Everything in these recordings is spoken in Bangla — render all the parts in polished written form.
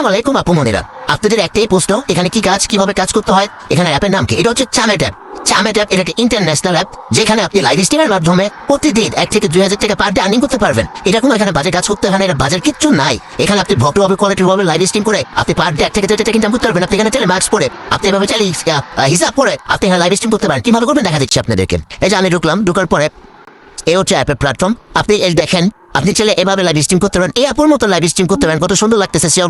আসসালামু আলাইকুম আপু মনিরা, আপনাদের একটাই প্রশ্ন, এখানে কি কাজ, কিভাবে কাজ করতে হয়? এখানে অ্যাপের নাম কি? এটা হচ্ছে চামেট অ্যাপ। চামেট অ্যাপ এটা একটা ইন্টারন্যাশনাল অ্যাপ, যেখানে আপনি লাইভ স্ট্রিমের মাধ্যমে প্রতিদিন 1 থেকে 2,000 টাকা পার ডে আর্নিং করতে পারবেন। এটা কোনো এখানে বাজে কাজ করতে হয় না, এটা বাজার কিচ্ছু নাই। এখানে আপনি ভদ্রভাবে কোয়ালিটিভাবে লাইভ স্ট্রিম করে আপনি পার ডে 1 থেকে 2,000 টাকা ইনকাম করতে পারবেন। আপনি এখানে চাইলে মাস্ক পরে, আপনি এভাবে চাইলে হিসাব করে আপনি এখানে লাইভ স্ট্রিম করতে পারেন। কিভাবে করবেন দেখা দিচ্ছি আপনাদেরকে। এই যে আমি ঢুকার পরে এই হচ্ছে অ্যাপের প্ল্যাটফর্ম। আপনি এই দেখেন, আপনি চাইলে এভাবে লাইভ স্ট্রিম করতে পারেন, এই আপুর মতো লাইভ স্ট্রিম করতে পারেন। কত সুন্দর লাগতেছে। সে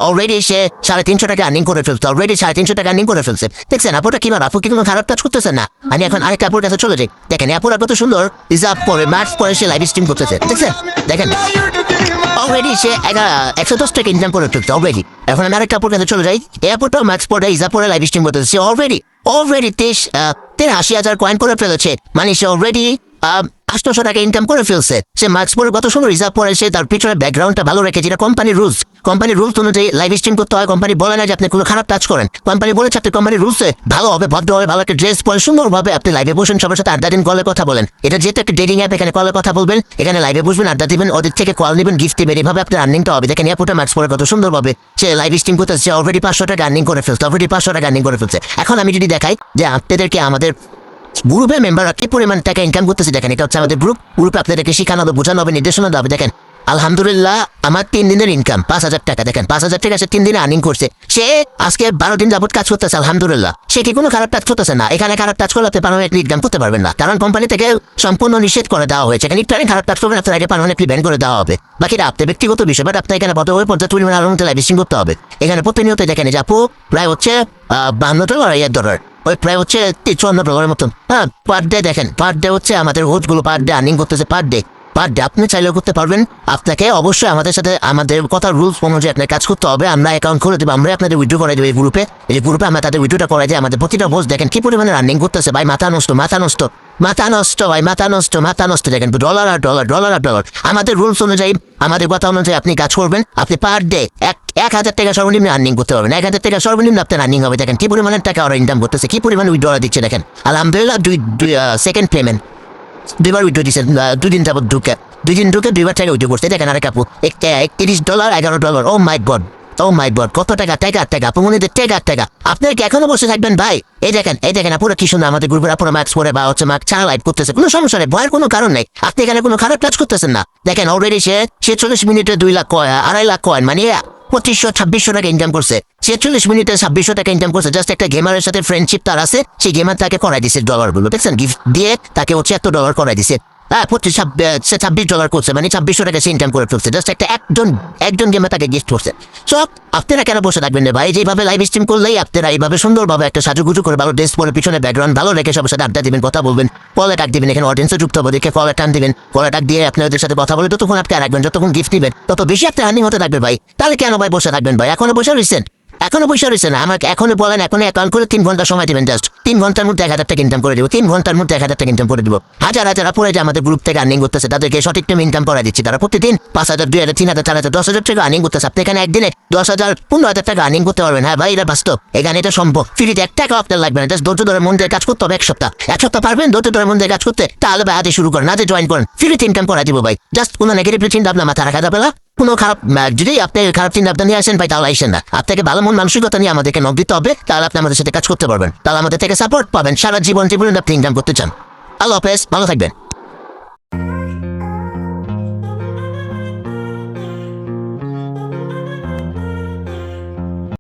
অলরেডি সে 350 টাকা আর্নিং করে ফেলছে, অলরেডি 350 টাকা আর্নিং করে ফেলছে। দেখছেন আপুটা কিভাবে, আপু কি কোনো খারাপ কাজ করতেছে না। আমি এখন আরেকটা আপুর কাছে চলে যাই। দেখেন আপুরা কত সুন্দর রিজার্ভ পরে মার্চ পরে সে লাইভ স্ট্রিম করতেছে। দেখছেন, দেখেন অলরেডি সে 110 টাকা ইনকাম করে ফেলছে অলরেডি। এখন আমি আরেকটা আপুর কাছে চলে যাই। এই আপুটাও মার্চ পরে রিজার্ভ পরে লাইভ স্ট্রিম করতেছে। সে অলরেডি 83,000 কয়েন করে ফেলেছে। মানে সে অলরেডি 800 টাকা ইনকাম করে ফেলছে। সে মাস্ক পরে কত সুন্দর রিজার্ভ পরে, সে তার পিছনে ব্যাকগ্রাউন্ডটা ভালো রেখে, যেটা কোম্পানির রুলস অনুযায়ী লাইভ স্ট্রিম করতে হয়। কোম্পানি বলে না যে আপনি কোনো খারাপ কাজ করেন, কোম্পানি বলেছে আপনি কোম্পানির রুলসে ভালো হবে, ভদ্র হবে, ভালো একটা ড্রেস পরে সুন্দরভাবে আপনি লাইভে বসেন, সবার সাথে আড্ডা দিন, কলে কথা বলেন। এটা যেহেতু একটা ডেটিং অ্যাপ, এখানে কলে কথা বলবেন, এখানে লাইভে বসবেন, আড্ডা দিবেন, ওদের থেকে কল নেবেন, গিফট দিবেন, এভাবে আপনার আর্নিংটা হবে। দেখেন এয়ারপোর্টে মাস্ক পরে কত সুন্দরভাবে সে লাইভ স্ট্রিম করতেছে। সে অলরেডি 500 টাকা আর্নিং করে ফেলছে, এখন আমি যদি দেখাই যে আপনাদেরকে আমাদের গ্রুপের মেম্বাররা কি পরিমাণ টাকা ইনকাম করতেছে দেখেন। এটা হচ্ছে আমাদের গ্রুপে আপনাদেরকে শেখানো হবে, বোঝানো হবে, নির্দেশনা দেওয়া হবে। দেখেন আলহামদুলিল্লাহ আমার 3 দিনের ইনকাম 5,000 টাকা। দেখেন 5,000 টাকা সে 3 দিনে আর্নিং করছে। সে আজকে 12 দিন যাবত কাজ করতেছে আলহামদুলিল্লাহ। সে কি কোনো খারাপ কাজ করতেছে না। এখানে খারাপ কাজ করলে আপনি পারমানেন্টলি ইনকাম করতে পারবেন না, কারণ কোম্পানি থেকে সম্পূর্ণ নিষেধ করে দেওয়া হয়েছে। এখানে একটু খারাপ কাজ করবেন আপনার এটা পারমানেন্টলি ব্যান করে দেওয়া হবে। বাকিটা আপনার ব্যক্তিগত বিষয়, বাট আপনার এখানে বড় হয়ে পর্যাপ্ত পরিমাণে আরো লাইভ স্ট্রিম করতে হবে। এখানে প্রতিনিয়ত দেখেন যে আপু প্রায় হচ্ছে $52 ওই প্রায় হচ্ছে $54 মতন। হ্যাঁ পার ডে। দেখেন পার ডে হচ্ছে আমাদের হোস্টগুলো পার ডে আর্নিং করতেছে পার ডে। আপনি চাইলেও করতে পারবেন। আপনাকে অবশ্যই আমাদের সাথে আমাদের কথা রুলস অনুযায়ী আপনার কাজ করতে হবে। আমরা অ্যাকাউন্ট করে দেবো, আমরা আপনাদের উইথড্র করে দেবো। এই গ্রুপে আমরা তাদের উইথড্রটা করে দিই। আমাদের প্রতিটা হোস্ট দেখেন কি পরিমাণে আর্নিং করতেছে ভাই। মাথা নষ্ট ভাই, মাথা নষ্ট। দেখেন ডলার আর ডলার। আমাদের রুলস অনুযায়ী, আমাদের কথা অনুযায়ী আপনি কাজ করবেন। আপনি পার ডে 1,000 টাকা সর্বনিম্ন আর্নিং করতে পারবেন। 1,000 টাকা সর্বনিম্ন আপনার আর্নিং হবে। দেখেন কি পরিমাণের টাকা ওরা ইনকাম করতেছে, কি পরিমাণে উইথড্র দিচ্ছে। দেখেন আলহামদুলিল্লাহ সেকেন্ড পেমেন্ট 2বার উইথড্র দিচ্ছে। 2 দিন যাবত ঢুকে 2বার টাকা উইথড্র করছে। দেখেন আরেক আপু $31 $11। ও মাই গড কত টাকা আপু মনিদের টাকা। আপনারা কি এখনো বসে থাকবেন ভাই? এই দেখেন আপুরা কি সুন্দর আমাদের গ্রুপের আপুরা মাস্ক পরে বা হচ্ছে মাস্ক ছাড়া লাইভ করতেছে। কোনো সমস্যা নেই, ভয়ের কোনো কারণ নেই। আপনি এখানে কোনো খারাপ কাজ করতেছেন না। দেখেন অলরেডি সে 40 মিনিটে 2,00,000 2.5 লাখ কয়েন, মানে 2,500 টাকা ইনকাম করছে। 40 মিনিটে 2,600 টাকা ইনকাম করছে। জাস্ট একটা গেমারের সাথে ফ্রেন্ডশিপ তার আছে, সেই গেমার তাকে করাই দিছে ডলারগুলো। দেখছেন গিফট দিয়ে তাকে হচ্ছে $100 করাই দিছে। সে $26 করছে, মানে 2,600 টাকা সে ইনকাম করে ফেলছে। জাস্ট একজন গেমে তাকে গিফট করছে। সো আপনারা কেন বসে থাকবেন রে ভাই? যেভাবে লাইভ স্ট্রিম করলেই আপনারা এইভাবে সুন্দরভাবে একটা সাজুগুজু করে ভালো ড্রেস পরে পিছনে ব্যাকগ্রাউন্ড ভালো রেখে সবার সাথে আড্ডা দিবেন, কথা বলবেন, কলে টাক দিবেন। এখানে অডিয়েন্সে যুক্ত হবে, দেখে কলে টান দিবেন। কলে টাক দিয়ে আপনাদের সাথে কথা বলে ততক্ষণ আপনি রাখবেন, যতক্ষণ গিফট দিবেন তত বেশি আপনি আর্নিং হতে থাকবে ভাই। তাহলে কেন ভাই বসে থাকবেন ভাই? এখনো বসে রয়েছেন আমাকে এখনো বলেন, এখন অ্যাকাউন্ট করে 3 ঘন্টা সময় দিবেন। জাস্ট 3 ঘন্টার মধ্যে 1,000 টাকা ইনকাম করে দিব। 3 ঘন্টার মধ্যে 1,000 টাকা ইনকাম করে দিব। হাজার পরে যে আমাদের গ্রুপ থেকে আর্নিং করতেছে তাদেরকে সঠিক টাইম ইনকাম করে দিচ্ছি। তারা প্রতিদিন 5,000 2,000 3,000 4,000 10,000 টাকা আর্নিং করতেছে। আপনি এখানে একদিনে 10,000 15,000 টাকা আর্নিং করতে পারবেন। হ্যাঁ ভাই, এটা বাস্তব। এখানে এটা সম্ভব। ফ্রিতে 1 টাকা আপনার লাগবে না। জাস্ট ধৈর্য ধরে মন দিয়ে কাজ করতে হবে। 1 সপ্তাহ পারবেন ধৈর্য ধরে মন দিয়ে কাজ করতে? তাহলে ভাই আজই শুরু করেন, আজই জয়েন করেন, ফ্রিতে ইনকাম করে দিব ভাই। জাস্ট কোনো নেগেটিভ চিন্তা আপনার মাথা রাখা যাবে না। কোনো খারাপ যদি আপনি খারাপ চিন্তা ভাবনা নিয়ে আসেন ভাই, তাহলে আসেন না। আপনাকে ভালো মন মানসিকতা নিয়ে আমাদেরকে নক দিতে হবে, তাহলে আপনি আমাদের সাথে কাজ করতে পারবেন, তাহলে আমাদের থেকে সাপোর্ট পাবেন। সারা জীবন আপনি ইনকাম করতে চান। আল্লাহ হাফেজ, ভালো থাকবেন।